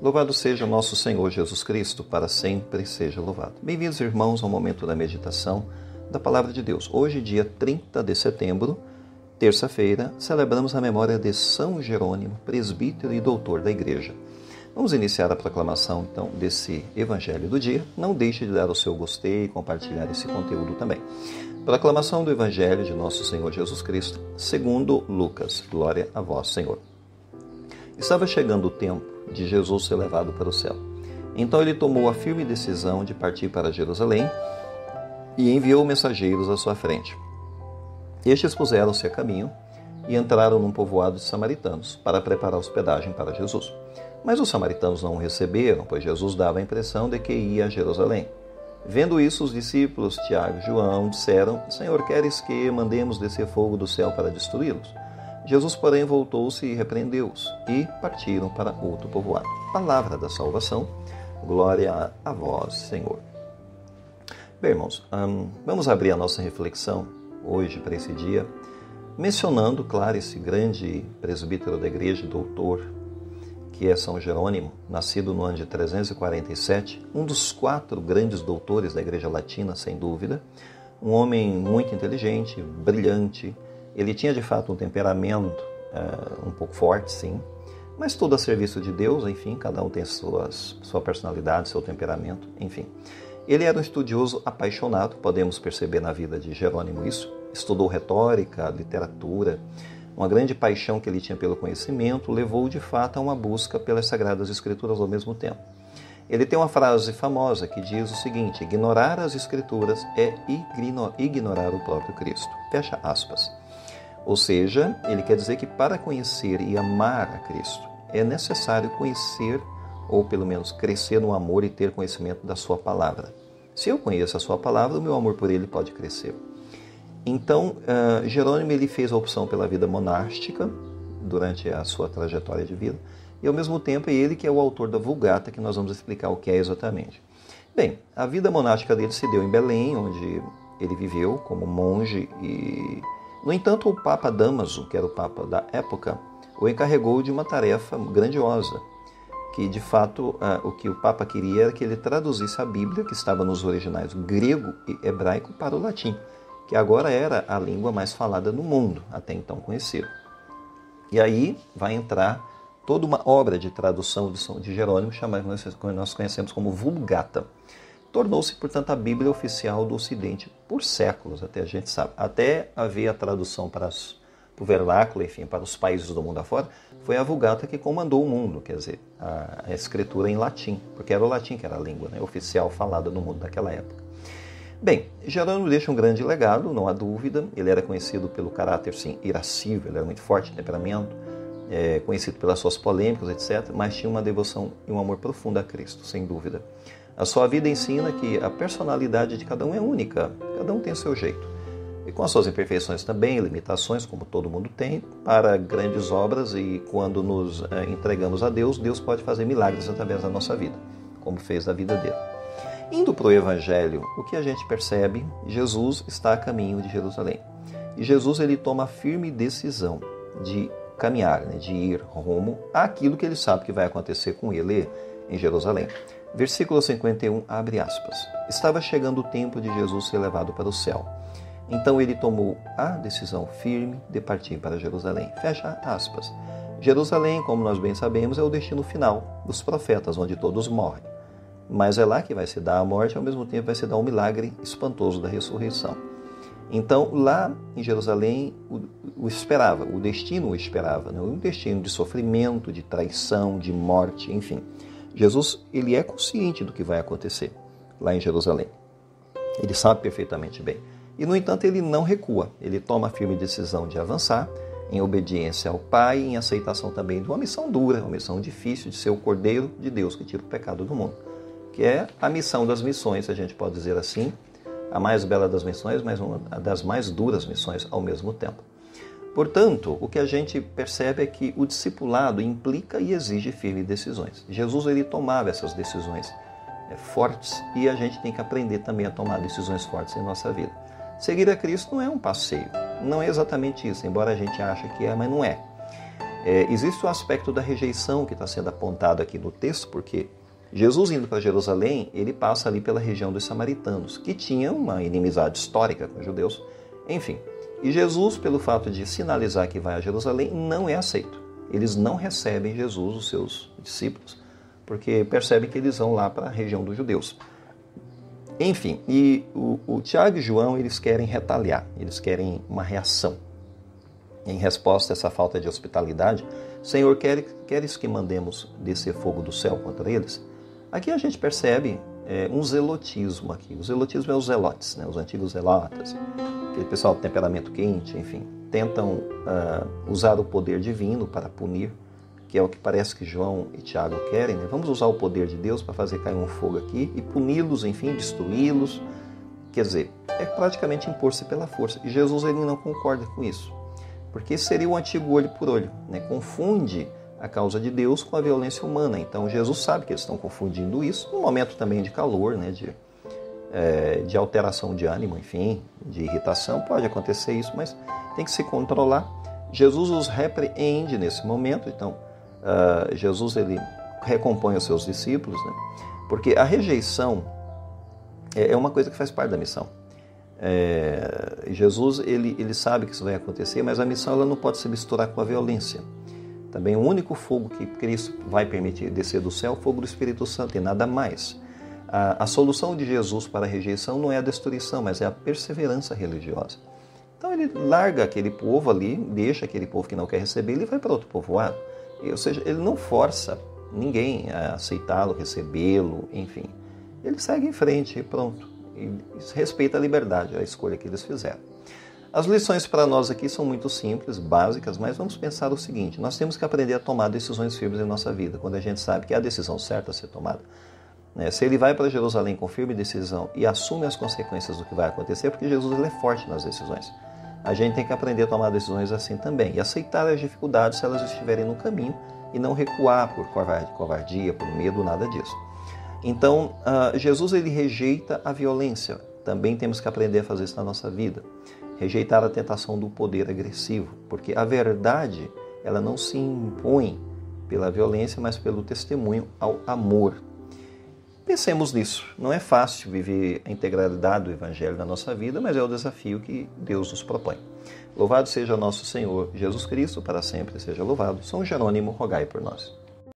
Louvado seja nosso Senhor Jesus Cristo, para sempre seja louvado. Bem-vindos, irmãos, ao momento da meditação da Palavra de Deus. Hoje, dia 30 de setembro, terça-feira, celebramos a memória de São Jerônimo, presbítero e doutor da Igreja. Vamos iniciar a proclamação, então, desse Evangelho do dia. Não deixe de dar o seu gostei e compartilhar esse conteúdo também. Proclamação do Evangelho de nosso Senhor Jesus Cristo, segundo Lucas. Glória a vós, Senhor. Estava chegando o tempo de Jesus ser levado para o céu. Então ele tomou a firme decisão de partir para Jerusalém e enviou mensageiros à sua frente. Estes puseram-se a caminho e entraram num povoado de samaritanos para preparar hospedagem para Jesus. Mas os samaritanos não o receberam, pois Jesus dava a impressão de que ia a Jerusalém. Vendo isso, os discípulos Tiago e João disseram: Senhor, queres que mandemos descer fogo do céu para destruí-los? Jesus, porém, voltou-se e repreendeu-os, e partiram para outro povoado. Palavra da salvação, glória a vós, Senhor. Bem, irmãos, vamos abrir a nossa reflexão hoje para esse dia, mencionando, claro, esse grande presbítero da igreja, doutor, que é São Jerônimo, nascido no ano de 347, um dos 4 grandes doutores da igreja latina, sem dúvida, um homem muito inteligente, brilhante. Ele tinha, de fato, um temperamento um pouco forte, sim, mas tudo a serviço de Deus, enfim, cada um tem sua personalidade, seu temperamento, enfim. Ele era um estudioso apaixonado, podemos perceber na vida de Jerônimo isso, estudou retórica, literatura, uma grande paixão que ele tinha pelo conhecimento levou, de fato, a uma busca pelas Sagradas Escrituras ao mesmo tempo. Ele tem uma frase famosa que diz o seguinte: ignorar as Escrituras é ignorar o próprio Cristo. Fecha aspas. Ou seja, ele quer dizer que para conhecer e amar a Cristo é necessário conhecer, ou pelo menos crescer no amor e ter conhecimento da sua palavra. Se eu conheço a sua palavra, o meu amor por ele pode crescer. Então, Jerônimo ele fez a opção pela vida monástica durante a sua trajetória de vida, e ao mesmo tempo é ele que é o autor da Vulgata, que nós vamos explicar o que é exatamente. Bem, a vida monástica dele se deu em Belém, onde ele viveu como monge e... No entanto, o Papa Dámaso, que era o Papa da época, o encarregou de uma tarefa grandiosa, que de fato o que o Papa queria era que ele traduzisse a Bíblia, que estava nos originais grego e hebraico, para o latim, que agora era a língua mais falada no mundo, até então conhecida. E aí vai entrar toda uma obra de tradução de Jerônimo, chamada que nós conhecemos como Vulgata. Tornou-se, portanto, a Bíblia oficial do Ocidente por séculos, até a gente sabe. Até haver a tradução para o vernáculo, enfim, para os países do mundo afora, foi a Vulgata que comandou o mundo, quer dizer, a escritura em latim, porque era o latim que era a língua, né, oficial falada no mundo daquela época. Bem, Jerônimo deixa um grande legado, não há dúvida. Ele era conhecido pelo caráter, sim, irascível, ele era muito forte de temperamento, conhecido pelas suas polêmicas, etc., mas tinha uma devoção e um amor profundo a Cristo, sem dúvida. A sua vida ensina que a personalidade de cada um é única, cada um tem o seu jeito. E com as suas imperfeições também, limitações, como todo mundo tem, para grandes obras, e quando nos entregamos a Deus, Deus pode fazer milagres através da nossa vida, como fez da vida dele. Indo para o Evangelho, o que a gente percebe? Jesus está a caminho de Jerusalém. E Jesus ele toma a firme decisão de caminhar, de ir rumo àquilo que ele sabe que vai acontecer com ele em Jerusalém. Versículo 51, abre aspas. Estava chegando o tempo de Jesus ser levado para o céu. Então ele tomou a decisão firme de partir para Jerusalém. Fecha aspas. Jerusalém, como nós bem sabemos, é o destino final dos profetas, onde todos morrem. Mas é lá que vai se dar a morte e ao mesmo tempo vai se dar um milagre espantoso da ressurreição. Então lá em Jerusalém o esperava, o destino o esperava, né? Um destino de sofrimento, de traição, de morte, enfim. Jesus ele é consciente do que vai acontecer lá em Jerusalém. Ele sabe perfeitamente bem. E, no entanto, ele não recua. Ele toma a firme decisão de avançar em obediência ao Pai, em aceitação também de uma missão dura, uma missão difícil de ser o Cordeiro de Deus que tira o pecado do mundo. Que é a missão das missões, a gente pode dizer assim, a mais bela das missões, mas uma das mais duras missões ao mesmo tempo. Portanto, o que a gente percebe é que o discipulado implica e exige firmes decisões. Jesus ele tomava essas decisões fortes e a gente tem que aprender também a tomar decisões fortes em nossa vida. Seguir a Cristo não é um passeio, não é exatamente isso, embora a gente ache que é, mas não é. Existe o aspecto da rejeição que está sendo apontado aqui no texto, porque Jesus indo para Jerusalém, ele passa ali pela região dos samaritanos, que tinham uma inimizade histórica com os judeus, enfim. E Jesus, pelo fato de sinalizar que vai a Jerusalém, não é aceito. Eles não recebem Jesus, os seus discípulos, porque percebem que eles vão lá para a região dos judeus. Enfim, e o Tiago e João, eles querem retaliar, eles querem uma reação. Em resposta a essa falta de hospitalidade, Senhor, queres que mandemos descer fogo do céu contra eles? Aqui a gente percebe um zelotismo aqui. O zelotismo é os zelotes, né? Os antigos zelotas, aquele pessoal de temperamento quente, enfim, tentam usar o poder divino para punir, que é o que parece que João e Tiago querem, né? Vamos usar o poder de Deus para fazer cair um fogo aqui e puni-los, enfim, destruí-los. Quer dizer, é praticamente impor-se pela força. E Jesus ele não concorda com isso, porque seria o antigo olho por olho, né? Confunde a causa de Deus com a violência humana. Então Jesus sabe que eles estão confundindo isso, num momento também de calor, né? De alteração de ânimo, enfim, de irritação, pode acontecer isso, mas tem que se controlar. Jesus os repreende nesse momento, então Jesus ele recompõe os seus discípulos, né? Porque a rejeição é uma coisa que faz parte da missão. Jesus ele sabe que isso vai acontecer, mas a missão ela não pode se misturar com a violência. Também o único fogo que Cristo vai permitir descer do céu é o fogo do Espírito Santo e nada mais. A solução de Jesus para a rejeição não é a destruição, mas é a perseverança religiosa. Então ele larga aquele povo ali, deixa aquele povo que não quer receber, ele vai para outro povoado. Ou seja, ele não força ninguém a aceitá-lo, recebê-lo, enfim. Ele segue em frente e pronto. E respeita a liberdade, a escolha que eles fizeram. As lições para nós aqui são muito simples, básicas, mas vamos pensar o seguinte: nós temos que aprender a tomar decisões firmes em nossa vida, quando a gente sabe que é a decisão certa a ser tomada. Se ele vai para Jerusalém com firme decisão e assume as consequências do que vai acontecer, porque Jesus ele é forte nas decisões. A gente tem que aprender a tomar decisões assim também e aceitar as dificuldades se elas estiverem no caminho e não recuar por covardia, por medo, nada disso. Então, Jesus ele rejeita a violência. Também temos que aprender a fazer isso na nossa vida. Rejeitar a tentação do poder agressivo, porque a verdade ela não se impõe pela violência, mas pelo testemunho ao amor. Pensemos nisso. Não é fácil viver a integralidade do Evangelho na nossa vida, mas é o desafio que Deus nos propõe. Louvado seja nosso Senhor Jesus Cristo, para sempre seja louvado. São Jerônimo, rogai por nós.